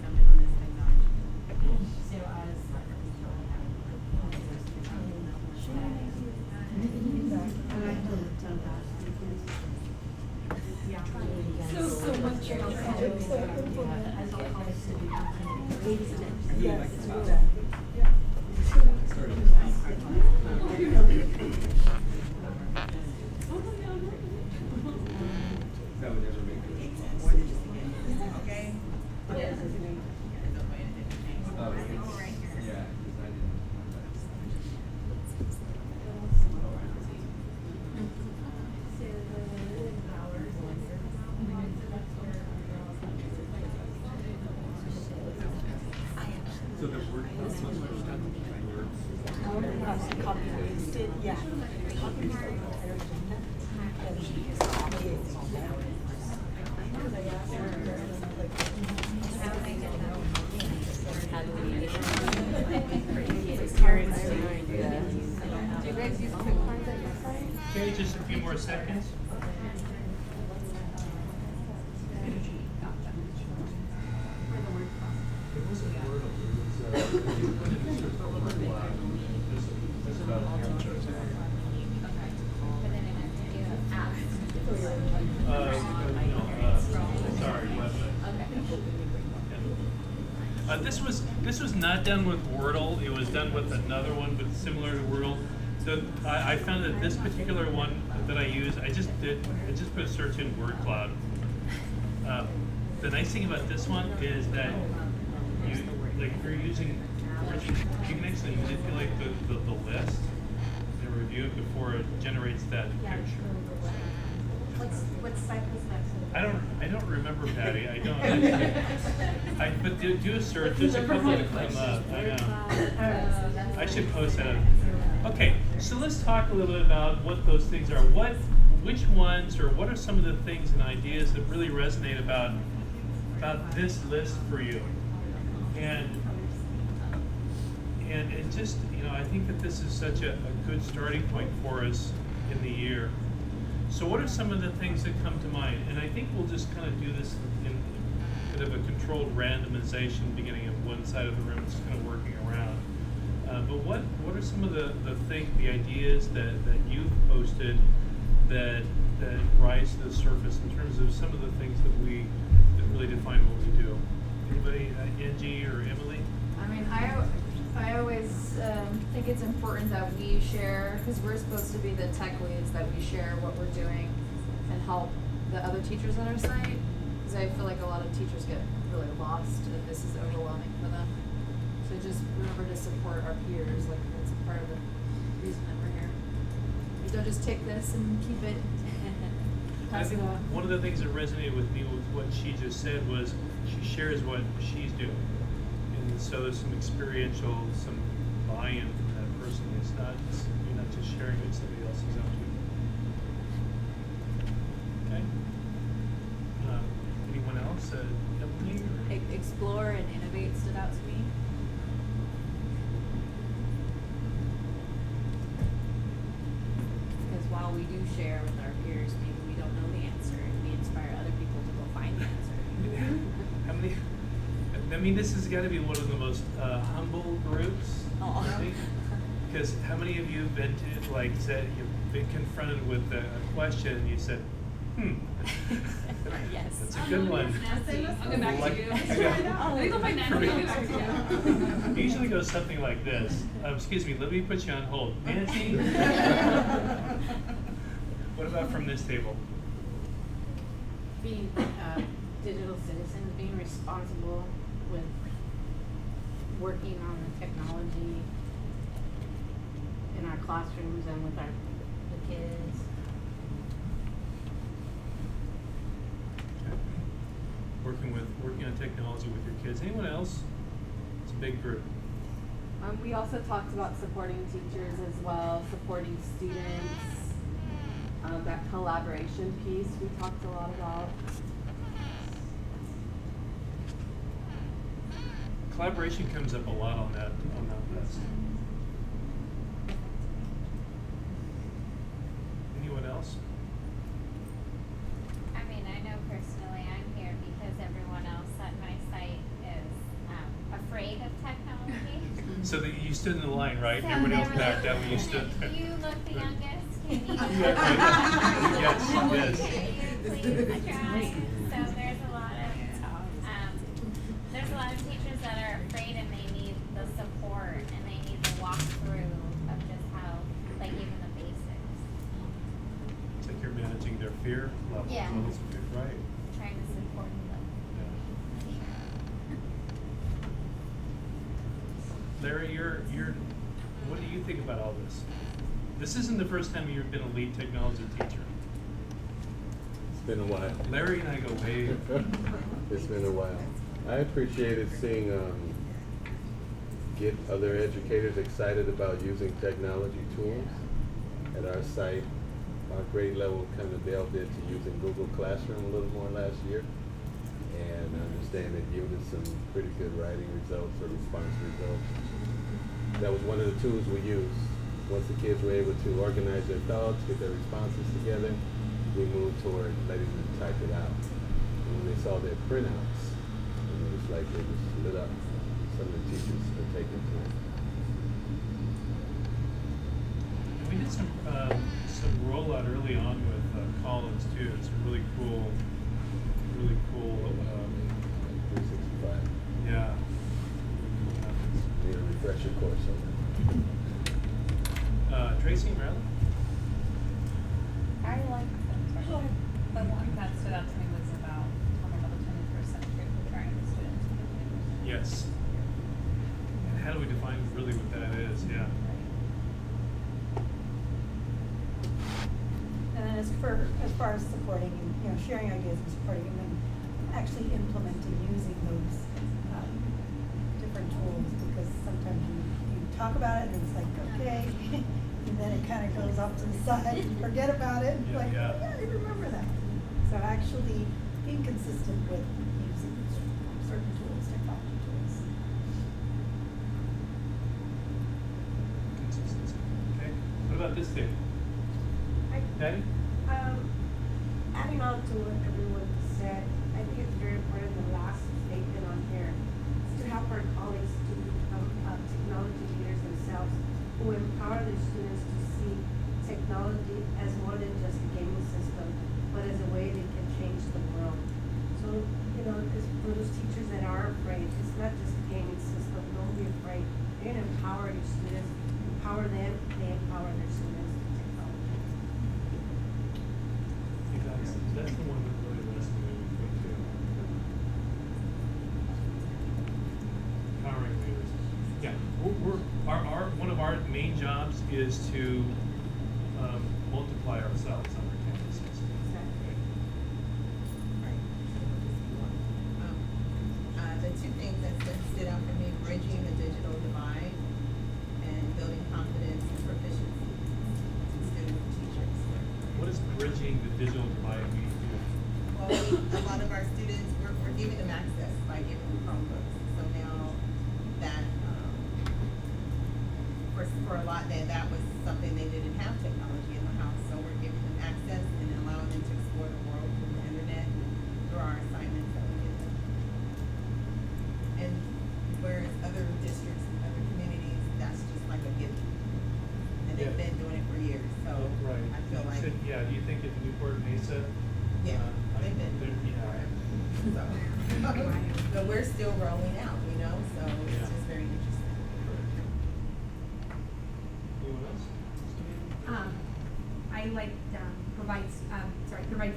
Coming on this technology. so as So much. That would never make good. More than just a game. Okay? Yes. There's a way to change. Oh, Right it's, here. yeah, because I didn't have that. So the word yeah. Do you guys use quick cards at your site? Okay, just a few more seconds. It wasn't Wordle, it was, you put in a certain word cloud. This is about sorry, this was not done with Wordle. It was done with another one, but similar to Wordle. So I found that this particular one that I use, I just put a search in word cloud. The nice thing about this one is that you, like, if you're using, you can actually manipulate the list and review it before it generates that picture. What site was that? I don't remember, Patty. I don't. But do a search. There's a couple that come up. I know. I should post that. Okay, so let's talk a little bit about what those things are. Which ones, or what are some of the things and ideas that really resonate about this list for you? And it just, I think that this is such a good starting point for us in the year. So what are some of the things that come to mind? And I think we'll just kind of do this in a bit of a controlled randomization, beginning at one side of the room, just kind of working around. But what are some of the ideas that you've posted that rise to the surface in terms of some of the things that really define what we do? Anybody, Angie or Emily? I mean, I always think it's important that we share, because we're supposed to be the tech leads, that we share what we're doing and help the other teachers on our site. Because I feel like a lot of teachers get really lost if this is overwhelming for them. So just remember to support our peers, like that's part of the reason that we're here. You don't just take this and keep it, I pass it think on. one of the things that resonated with me with what she just said was she shares what she's doing. And so there's some experiential, some buy-in from that person. It's not, you're not just sharing what somebody else is up to. Okay? Anyone else? Emily? Explore and innovate stood out to me. Because while we do share with our peers, maybe we don't know the answer, and we inspire other people to go find the answer. How many? I mean, this has got to be one of the most humble groups. Because how many of you have been to, like, said you've been confronted with a question and you said, Yes. that's a good one. I'll get back to you. Let me go find Nancy. I'll get back to you. It usually goes something like this. Excuse me, let me put you on hold. Nancy? What about from this table? Being digital citizens, being responsible with working on the technology in our classrooms and with the kids. Working on technology with your kids. Anyone else? Some big group. We also talked about supporting teachers as well, supporting students. That collaboration piece we talked a lot about. Collaboration comes up a lot on that list. Anyone else? I mean, I know personally I'm here because everyone else at my site is afraid of technology. So that you stood in the line, right? So Everybody else they were backed like, out when you stood there. You look the youngest. Can you? Yes, yes. Can you please try? So there's a lot of teachers that are afraid and they need the support and they need the walkthrough of just how, like even the basics. It's like you're managing their fear level. Yeah. Levels of fear, right? Trying to support them. Larry, you're what do you think about all this? This isn't the first time you've been a lead technology teacher. It's been a while. Larry and I go way. It's been a while. I appreciated seeing get other educators excited about using technology tools. At our site, our grade level kind of delved into using Google Classroom a little more last year. And I understand it yielded some pretty good writing results or response results. That was one of the tools we used. Once the kids were able to organize their thoughts, get their responses together, we moved toward letting them type it out. And when they saw their printouts, it was like it was lit up. Some of the teachers were taking to it. And we did some rollout early on with Collins too. It's really cool. 365. Yeah. Need a refresher course on Tracy and Riley? I like the one that stood out to me was about talking about the 21st century preparing the students for the 21st century. Yes. And how do we define really what that is? Yeah. And then as far as supporting and sharing ideas and supporting and then actually implementing using those different tools, because sometimes you talk about it and it's like okay, and then it kind of goes off to the side, you forget about it. Yeah, like yeah. oh yeah, I remember that. So actually being consistent with using certain tools, technology tools. Consistency. Okay. What about this thing? Daddy? Adding on to what everyone said, I think it's very important, the last statement on here, is to help our colleagues to become technology leaders themselves, who empower their students to see technology as more than just a gaming system, but as a way they can change the world. So, for those teachers that are afraid, it's not just a gaming system, don't be afraid. You're gonna empower your students, empower them, they empower their students with technology. That's the one that really resonated with me too. Empowering leaders. Yeah, one of our main jobs is to multiply ourselves on our campuses. Exactly. Right. The two things that stood out for me: bridging the digital divide and building confidence and proficiency in students and teachers. What does bridging the digital divide mean? Well, a lot of our students, we're giving them access by giving them Chromebooks. So now that, for a lot, that was something they didn't have technology in the house. So we're giving them access and allowing them to explore the world through the internet, through our assignments that we give them. And whereas other districts, other communities, that's just like a gift. And they've been doing it for years. So Right. I feel like. Yeah, do you think at Newport Mesa? Yeah, they've been. Yeah. So, but we're still rolling out, so it's Yeah. just very interesting. Anyone else? I like provide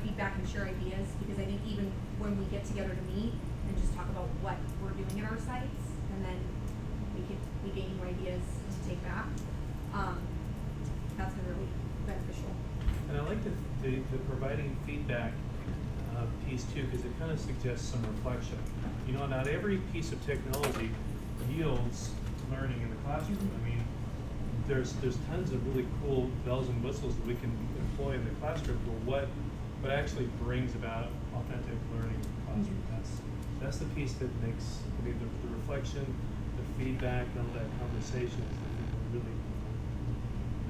feedback and share ideas, because I think even when we get together to meet and just talk about what we're doing at our sites, and then we gain new ideas to take back, that's been really beneficial. And I like the providing feedback piece too, because it kind of suggests some reflection. Not every piece of technology yields there's tons of really cool bells and whistles that we can employ in the classroom for what actually brings about authentic learning in the classroom. That's the piece that makes, I mean, the reflection, the feedback, and all that conversation is the thing that really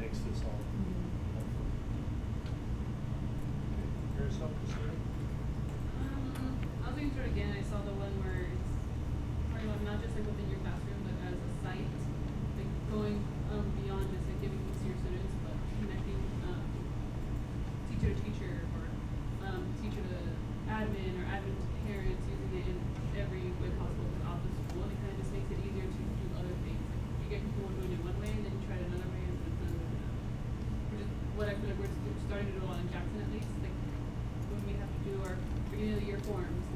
makes this all helpful. Okay. Yourself, Christina? I was looking through it again. I saw the one where it's talking about not just like within your classroom, but as a site, like going beyond just like giving things to your students, but connecting teacher to teacher or teacher to admin or admin to parents, using it in every way possible throughout the school. And it kind of just makes it easier to do other things. Like you get people doing it one way, and then you try it another way, and then which is what I feel like we're starting to do a lot in Jackson at least. Like when we have to do our beginning of the year forms,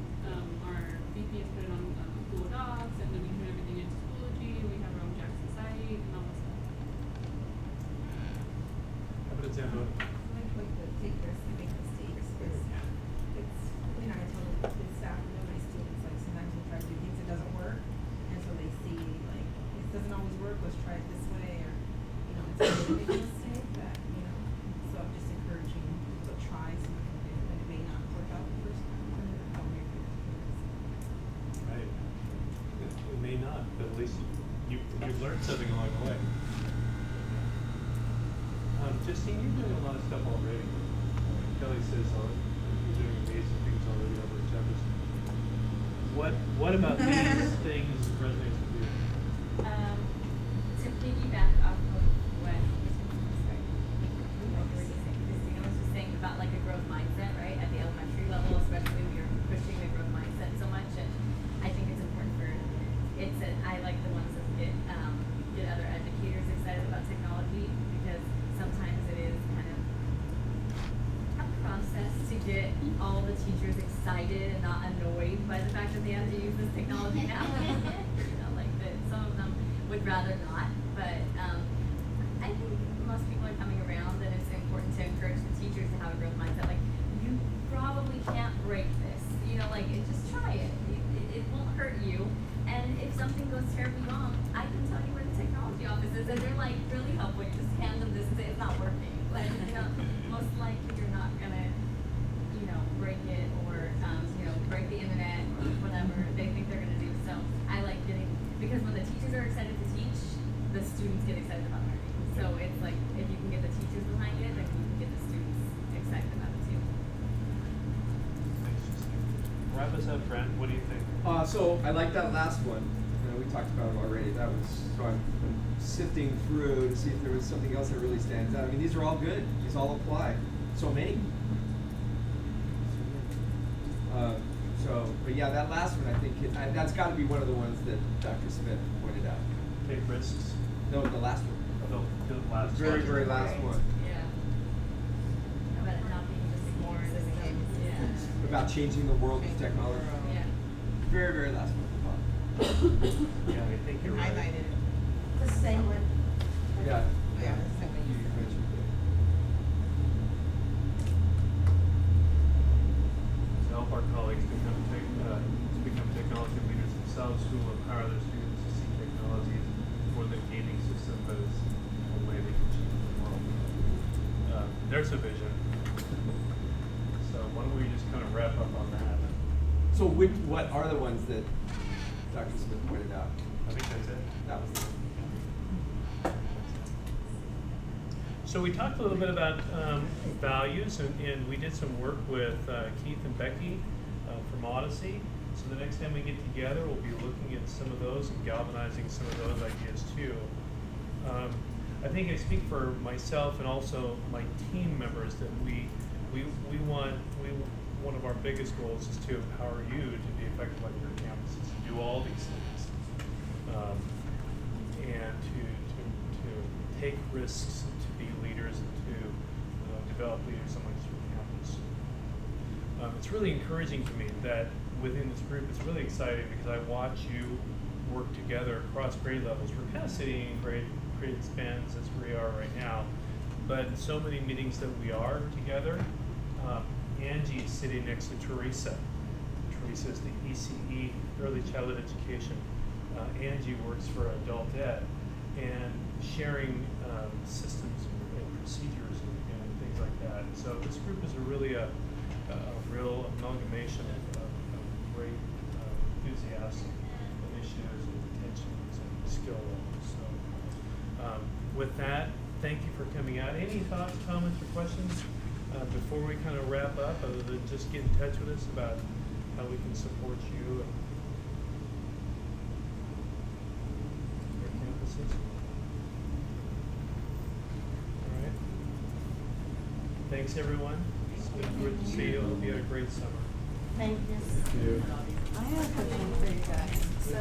our VP has put it on Google Docs, and then we turn everything into Schoology, and we have our own Jackson site, and all that stuff. How about example? Like the take risks and make mistakes. It's you know, I tell the staff and my students like sometimes we try to do things that doesn't work, and so they see like it doesn't always work. Let's try it this way, or you know, it's okay to make a mistake. That you know, so I'm just encouraging people to try something new, and it may not work out the first time, but don't make it. Right. It may not, but at least you've learned something along the way. Justine, you're doing a lot of stuff already. Kelly says you're doing amazing things already over at Jefferson. What about these things resonates with you? To piggyback off of what Christina was just saying about like a growth mindset, right? At the elementary level, especially, we are pushing the growth mindset so much, and I think it's important for I like the ones that get other educators excited about technology, because sometimes it is kind of a process to get all the teachers excited and not annoyed by the fact that they have to use this technology now. You know, like that some of them would rather not, but I think most people are coming around, and it's important to encourage the teachers to have a growth mindset. Like, you probably can't break this, you know, like just try it. It won't hurt you. And if something goes terribly wrong, I can tell you where the technology office is, and they're like really helpful. You just hand them this and say it's not working. Like, you know, most likely you're not gonna, you know, break it or break the internet or whatever they think they're gonna do. So I like getting, because when the teachers are excited to teach, the students get excited about learning. So it's like if you can get the teachers behind it, then you can get the students excited about it too. Thanks, Justine. Wrap us up, Brent. What do you think? So I like that last one. You know, we talked about it already. That was so I'm sifting through to see if there was something else that really stands out. I mean, these are all good. These all apply. So many. But yeah, that last one, I think that's got to be one of the ones that Dr. Smith pointed out. Take risks. No, the last one. The last Very, very last one. Yeah. About it not being just ignored as a game. Yeah. About changing the world with technology. Yeah. Very, very last one. Yeah, I think you're right. Highlighted it. The same one. Yeah. Yeah, that's the way you You said it. mentioned it. To help our colleagues become technology leaders themselves, who will empower their students to see technology as more than a gaming system, but as a way they can change the world. There's a vision. So why don't we just kind of wrap up on that? So what are the ones that Dr. Smith pointed out? I think that's it. That was it. So we talked a little bit about values, and we did some work with Keith and Becky from Odyssey. So the next time we get together, we'll be looking at some of those and galvanizing some of those ideas too. I think I speak for myself and also my team members that one of our biggest goals is to empower you to be effective on your campuses, to do all these things, and to take risks, to be leaders, and to develop leaders amongst your campus. It's really encouraging to me that within this group, it's really exciting because I watch you work together across grade levels. We're kind of sitting in grade spans as we are right now, but so many meetings that we are together. Angie is sitting next to Teresa. Teresa is the ECE, Early Childhood Education. Angie works for Adult Ed. and sharing systems and procedures and things like that. So this group is really a real amalgamation of great enthusiastic initiatives and intentions and skill levels. So with that, thank you for coming out. Any thoughts, comments, or questions before we kind of wrap up, other than just get in touch with us about how we can support you and your campuses? All right. Thanks, everyone. It's been good to see you. Hope you had a great summer. Thank you. Thank you. I have a question for you guys. So,